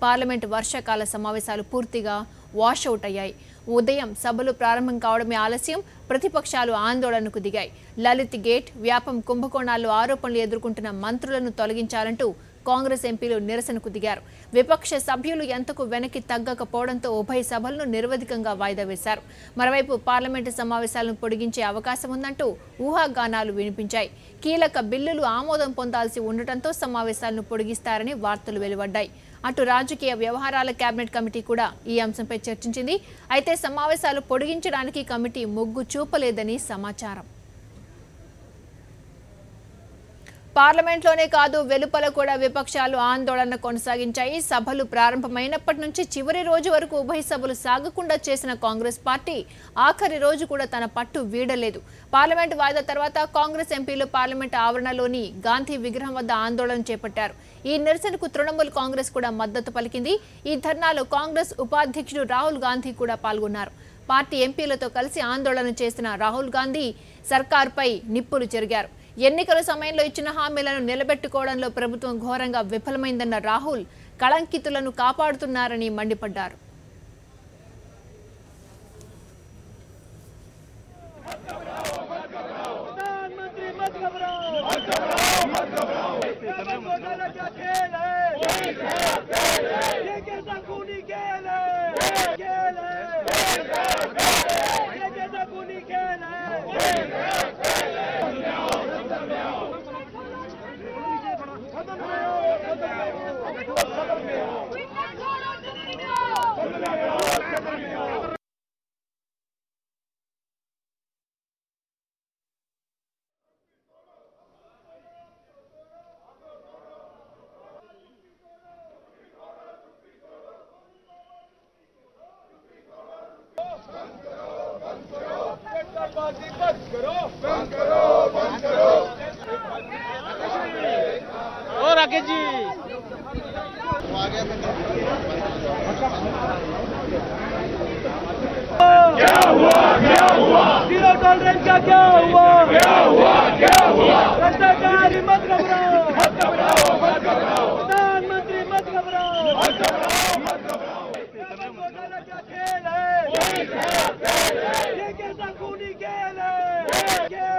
Parliament వర్షాకాల సమావేశాలు పూర్తిగా వాషౌట్ అయ్యాయి. ఉదయం సభలు ప్రారంభం కావడమే ఆలస్యం. ప్రతిపక్షాలు ఆందోళనకు దిగాయి. లలిత్ గేట్, వ్యాపం కుంభకోణాల్లో ఆరోపణలు ఎదుర్కొంటున్న మంత్రులను తొలగించాలంటూ కాంగ్రెస్ ఎంపీలు నిరసనకు దిగారు. విపక్ష సభ్యులు ఎంతకు వెనక్కి తగ్గకపోవడంతో ఉభయ సభలను నిరవధికంగా వాయిదా వేశారు. మరోవైపు పార్లమెంటు సమావేశాలను పొడిగించే అవకాశం ఉందంటూ ఊహాగానాలు వినిపించాయి. కీలక బిల్లులు ఆమోదం పొందాల్సి ఉండటంతో సమావేశాలను పొడిగిస్తారని వార్తలు వెలువడ్డాయి. అటు రాజకీయ వ్యవహారాల కేబినెట్ కమిటీ కూడా ఈ అంశంపై చర్చించింది. అయితే సమావేశాలు పొడిగించడానికి కమిటీ మొగ్గు చూపలేదని సమాచారం. పార్లమెంట్లోనే కాదు, వెలుపల కూడా విపక్షాలు ఆందోళన కొనసాగించాయి. సభలు ప్రారంభమైనప్పటి నుంచి చివరి రోజు వరకు ఉభయ సభలు సాగకుండా చేసిన కాంగ్రెస్ పార్టీ ఆఖరి రోజు కూడా తన పట్టు వీడలేదు. పార్లమెంట్ వాయిదా తర్వాత కాంగ్రెస్ ఎంపీలు పార్లమెంట్ ఆవరణలోని గాంధీ విగ్రహం వద్ద ఆందోళన చేపట్టారు. ఈ నిరసనకు తృణమూల్ కాంగ్రెస్ కూడా మద్దతు పలికింది. ఈ ధర్నాలో కాంగ్రెస్ ఉపాధ్యక్షుడు రాహుల్ గాంధీ కూడా పాల్గొన్నారు. పార్టీ ఎంపీలతో కలిసి ఆందోళన చేసిన రాహుల్ గాంధీ సర్కార్పై నిప్పులు చెరిగారు. ఎన్నికల సమయంలో ఇచ్చిన హామీలను నిలబెట్టుకోవడంలో ప్రభుత్వం ఘోరంగా విఫలమైందన్న రాహుల్ కళంకితులను కాపాడుతున్నారని మండిపడ్డారు. और आगे जी क्या हुआ जीरो टॉलरेंस का क्या हुआ भ्रष्टाचार मत घबराओ प्रधानमंत्री मत घबराओ क्या खेल है ये कैसा खूनी खेल है